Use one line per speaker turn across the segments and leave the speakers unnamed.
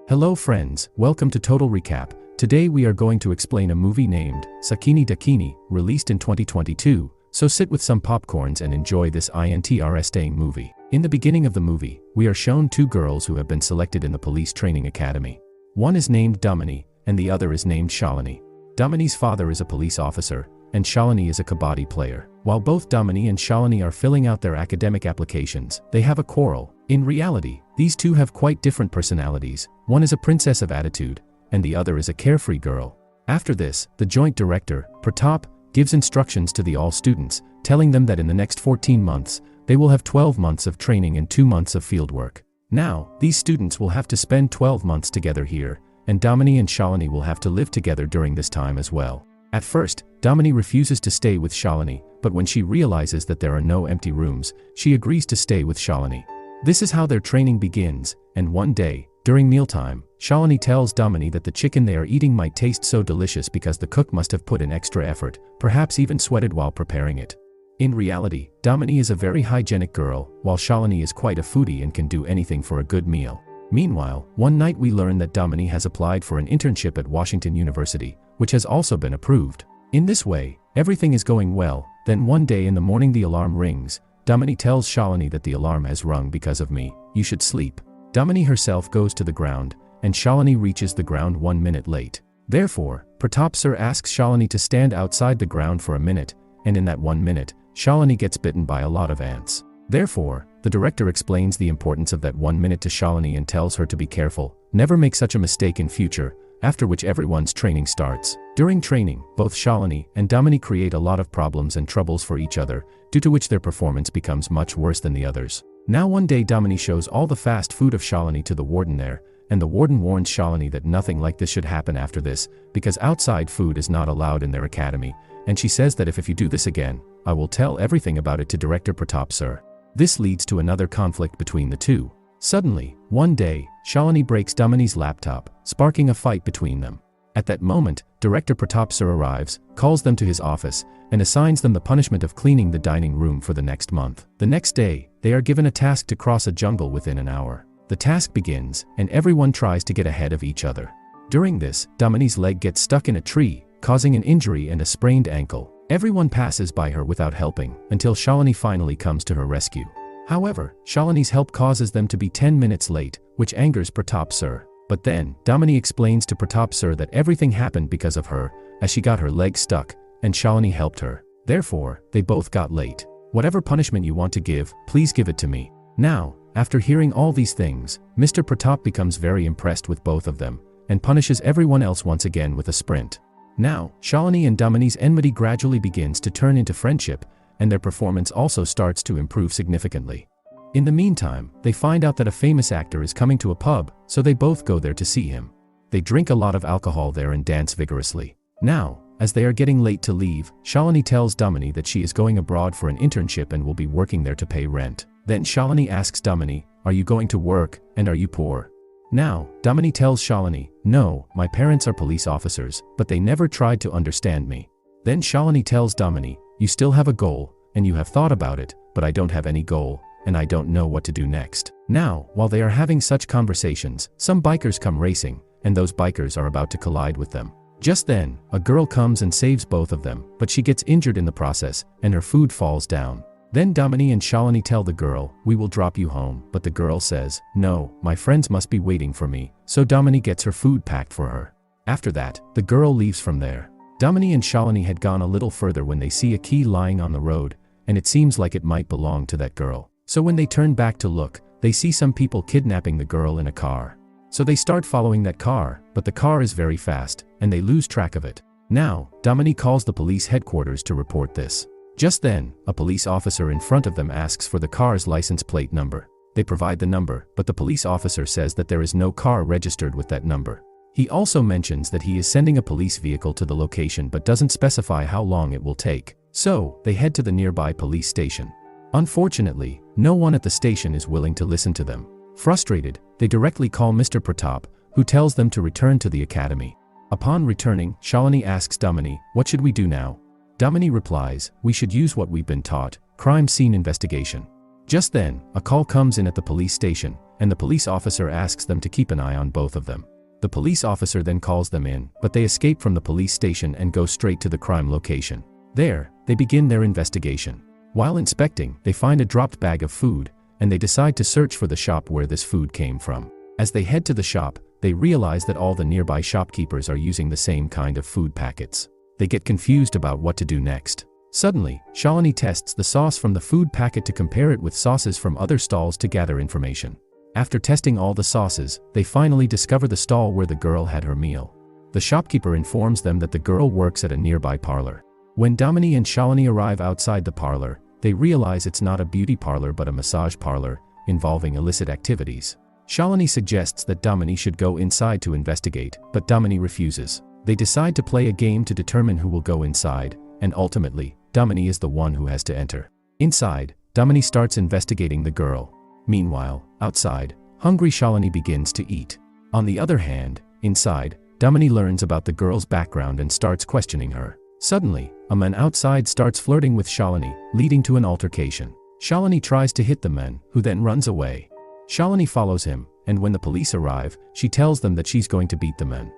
Hello friends, welcome to Total Recap. Today we are going to explain a movie named Sakini Dakini, released in 2022, so sit with some popcorns and enjoy this interesting movie. In the beginning of the movie, we are shown two girls who have been selected in the police training academy. One is named Damini, and the other is named Shalini. Damini's father is a police officer, and Shalini is a kabaddi player. While both Damini and Shalini are filling out their academic applications, they have a quarrel. In reality, these two have quite different personalities. One is a princess of attitude, and the other is a carefree girl. After this, the joint director, Pratap, gives instructions to all students, telling them that in the next 14 months, they will have 12 months of training and 2 months of fieldwork. Now, these students will have to spend 12 months together here, and Damini and Shalini will have to live together during this time as well. At first, Damini refuses to stay with Shalini, but when she realizes that there are no empty rooms, she agrees to stay with Shalini. This is how their training begins, and one day, during mealtime, Shalini tells Damini that the chicken they are eating might taste so delicious because the cook must have put in extra effort, perhaps even sweated while preparing it. In reality, Damini is a very hygienic girl, while Shalini is quite a foodie and can do anything for a good meal. Meanwhile, one night we learn that Damini has applied for an internship at Washington University, which has also been approved. In this way, everything is going well. Then one day in the morning the alarm rings. Damini tells Shalini that the alarm has rung because of me, you should sleep. Damini herself goes to the ground, and Shalini reaches the ground 1 minute late. Therefore, Pratap sir asks Shalini to stand outside the ground for a minute, and in that 1 minute, Shalini gets bitten by a lot of ants. Therefore, the director explains the importance of that 1 minute to Shalini and tells her to be careful, never make such a mistake in future, after which everyone's training starts. During training, both Shalini and Damini create a lot of problems and troubles for each other, due to which their performance becomes much worse than the others. Now one day Damini shows all the fast food of Shalini to the warden there, and the warden warns Shalini that nothing like this should happen after this, because outside food is not allowed in their academy, and she says that if you do this again, I will tell everything about it to Director Pratap sir. This leads to another conflict between the two. Suddenly, one day, Shalini breaks Damini's laptop, sparking a fight between them. At that moment, Director Pratap sir arrives, calls them to his office, and assigns them the punishment of cleaning the dining room for the next month. The next day, they are given a task to cross a jungle within an hour. The task begins, and everyone tries to get ahead of each other. During this, Damini's leg gets stuck in a tree, causing an injury and a sprained ankle. Everyone passes by her without helping, until Shalini finally comes to her rescue. However, Shalini's help causes them to be 10 minutes late, which angers Pratap sir. But then, Damini explains to Pratap sir that everything happened because of her, as she got her leg stuck, and Shalini helped her. Therefore, they both got late. Whatever punishment you want to give, please give it to me. Now, after hearing all these things, Mr. Pratap becomes very impressed with both of them, and punishes everyone else once again with a sprint. Now, Shalini and Damini's enmity gradually begins to turn into friendship, and their performance also starts to improve significantly. In the meantime, they find out that a famous actor is coming to a pub, so they both go there to see him. They drink a lot of alcohol there and dance vigorously. Now, as they are getting late to leave, Shalini tells Damini that she is going abroad for an internship and will be working there to pay rent. Then Shalini asks Damini, are you going to work, and are you poor? Now, Damini tells Shalini, no, my parents are police officers, but they never tried to understand me. Then Shalini tells Damini, you still have a goal, and you have thought about it, but I don't have any goal, and I don't know what to do next. Now, while they are having such conversations, some bikers come racing, and those bikers are about to collide with them. Just then, a girl comes and saves both of them, but she gets injured in the process, and her food falls down. Then Damini and Shalini tell the girl, we will drop you home, but the girl says, no, my friends must be waiting for me, so Damini gets her food packed for her. After that, the girl leaves from there. Damini and Shalini had gone a little further when they see a key lying on the road, and it seems like it might belong to that girl. So when they turn back to look, they see some people kidnapping the girl in a car. So they start following that car, but the car is very fast, and they lose track of it. Now, Damini calls the police headquarters to report this. Just then, a police officer in front of them asks for the car's license plate number. They provide the number, but the police officer says that there is no car registered with that number. He also mentions that he is sending a police vehicle to the location but doesn't specify how long it will take. So, they head to the nearby police station. Unfortunately, no one at the station is willing to listen to them. Frustrated, they directly call Mr. Pratap, who tells them to return to the academy. Upon returning, Shalini asks Damini, what should we do now? Damini replies, we should use what we've been taught, crime scene investigation. Just then, a call comes in at the police station, and the police officer asks them to keep an eye on both of them. The police officer then calls them in, but they escape from the police station and go straight to the crime location. There, they begin their investigation. While inspecting, they find a dropped bag of food, and they decide to search for the shop where this food came from. As they head to the shop, they realize that all the nearby shopkeepers are using the same kind of food packets. They get confused about what to do next. Suddenly, Shalini tests the sauce from the food packet to compare it with sauces from other stalls to gather information. After testing all the sauces, they finally discover the stall where the girl had her meal. The shopkeeper informs them that the girl works at a nearby parlor. When Damini and Shalini arrive outside the parlor, they realize it's not a beauty parlor but a massage parlor, involving illicit activities. Shalini suggests that Damini should go inside to investigate, but Damini refuses. They decide to play a game to determine who will go inside, and ultimately, Damini is the one who has to enter. Inside, Damini starts investigating the girl. Meanwhile, outside, hungry Shalini begins to eat. On the other hand, inside, Damini learns about the girl's background and starts questioning her. Suddenly, a man outside starts flirting with Shalini, leading to an altercation. Shalini tries to hit the man, who then runs away. Shalini follows him, and when the police arrive, she tells them that she's going to beat the man.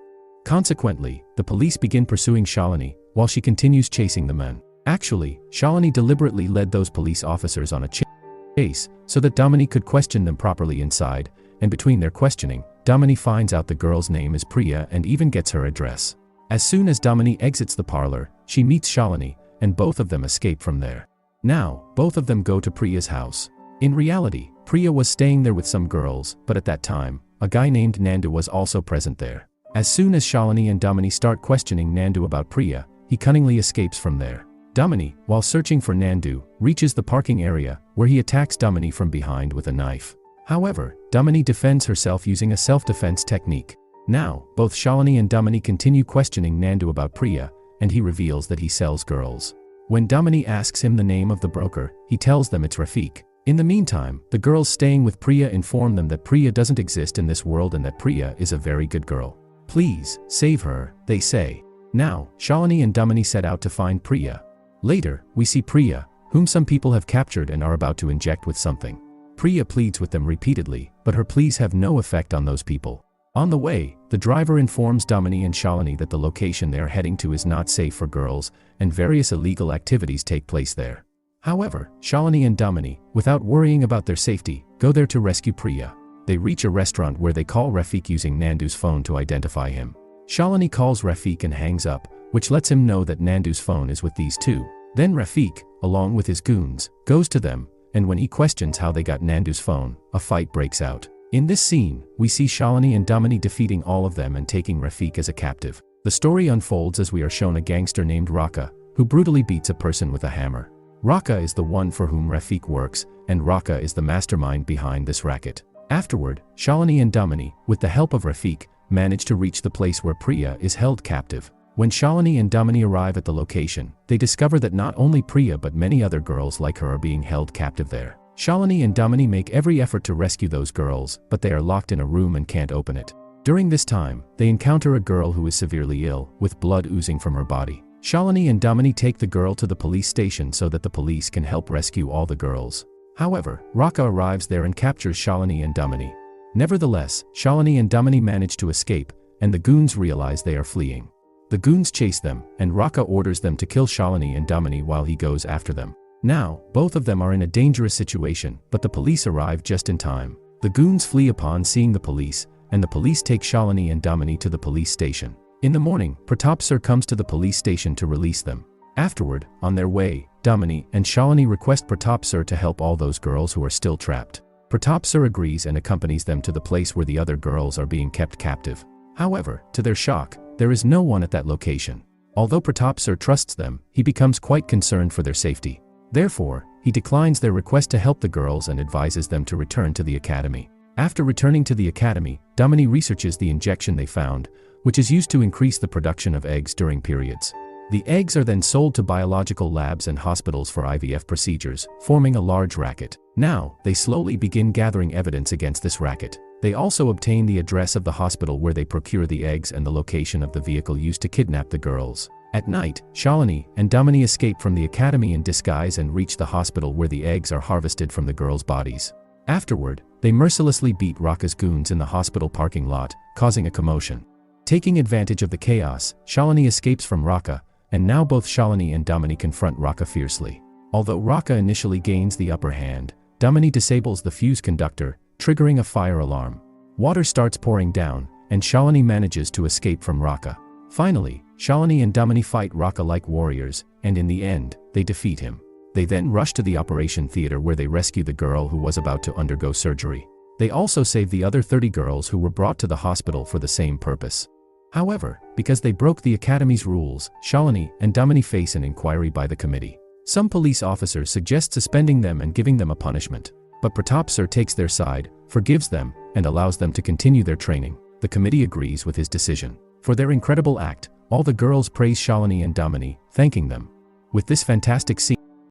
Consequently, the police begin pursuing Shalini, while she continues chasing the men. Actually, Shalini deliberately led those police officers on a chase, so that Damini could question them properly inside, and between their questioning, Damini finds out the girl's name is Priya and even gets her address. As soon as Damini exits the parlor, she meets Shalini, and both of them escape from there. Now, both of them go to Priya's house. In reality, Priya was staying there with some girls, but at that time, a guy named Nandu was also present there. As soon as Shalini and Damini start questioning Nandu about Priya, he cunningly escapes from there. Damini, while searching for Nandu, reaches the parking area, where he attacks Damini from behind with a knife. However, Damini defends herself using a self-defense technique. Now, both Shalini and Damini continue questioning Nandu about Priya, and he reveals that he sells girls. When Damini asks him the name of the broker, he tells them it's Rafiq. In the meantime, the girls staying with Priya inform them that Priya doesn't exist in this world and that Priya is a very good girl. Please, save her, they say. Now, Shalini and Damini set out to find Priya. Later, we see Priya, whom some people have captured and are about to inject with something. Priya pleads with them repeatedly, but her pleas have no effect on those people. On the way, the driver informs Damini and Shalini that the location they are heading to is not safe for girls, and various illegal activities take place there. However, Shalini and Damini, without worrying about their safety, go there to rescue Priya. They reach a restaurant where they call Rafiq using Nandu's phone to identify him. Shalini calls Rafiq and hangs up, which lets him know that Nandu's phone is with these two. Then Rafiq, along with his goons, goes to them, and when he questions how they got Nandu's phone, a fight breaks out. In this scene, we see Shalini and Damini defeating all of them and taking Rafiq as a captive. The story unfolds as we are shown a gangster named Raka, who brutally beats a person with a hammer. Raka is the one for whom Rafiq works, and Raka is the mastermind behind this racket. Afterward, Shalini and Damini, with the help of Rafiq, manage to reach the place where Priya is held captive. When Shalini and Damini arrive at the location, they discover that not only Priya but many other girls like her are being held captive there. Shalini and Damini make every effort to rescue those girls, but they are locked in a room and can't open it. During this time, they encounter a girl who is severely ill, with blood oozing from her body. Shalini and Damini take the girl to the police station so that the police can help rescue all the girls. However, Raka arrives there and captures Shalini and Damini. Nevertheless, Shalini and Damini manage to escape, and the goons realize they are fleeing. The goons chase them, and Raka orders them to kill Shalini and Damini while he goes after them. Now, both of them are in a dangerous situation, but the police arrive just in time. The goons flee upon seeing the police, and the police take Shalini and Damini to the police station. In the morning, Pratap Sir comes to the police station to release them. Afterward, on their way, Damini and Shalini request Pratap Sir to help all those girls who are still trapped. Pratap Sir agrees and accompanies them to the place where the other girls are being kept captive. However, to their shock, there is no one at that location. Although Pratap Sir trusts them, he becomes quite concerned for their safety. Therefore, he declines their request to help the girls and advises them to return to the academy. After returning to the academy, Damini researches the injection they found, which is used to increase the production of eggs during periods. The eggs are then sold to biological labs and hospitals for IVF procedures, forming a large racket. Now, they slowly begin gathering evidence against this racket. They also obtain the address of the hospital where they procure the eggs and the location of the vehicle used to kidnap the girls. At night, Shalini and Damini escape from the academy in disguise and reach the hospital where the eggs are harvested from the girls' bodies. Afterward, they mercilessly beat Raka's goons in the hospital parking lot, causing a commotion. Taking advantage of the chaos, Shalini escapes from Raka, and now both Shalini and Damini confront Raka fiercely. Although Raka initially gains the upper hand, Damini disables the fuse conductor, triggering a fire alarm. Water starts pouring down, and Shalini manages to escape from Raka. Finally, Shalini and Damini fight Raka like warriors, and in the end, they defeat him. They then rush to the operation theater where they rescue the girl who was about to undergo surgery. They also save the other 30 girls who were brought to the hospital for the same purpose. However, because they broke the academy's rules, Shalini and Damini face an inquiry by the committee. Some police officers suggest suspending them and giving them a punishment. But Pratap Sir takes their side, forgives them, and allows them to continue their training. The committee agrees with his decision. For their incredible act, all the girls praise Shalini and Damini, thanking them. With this fantastic scene,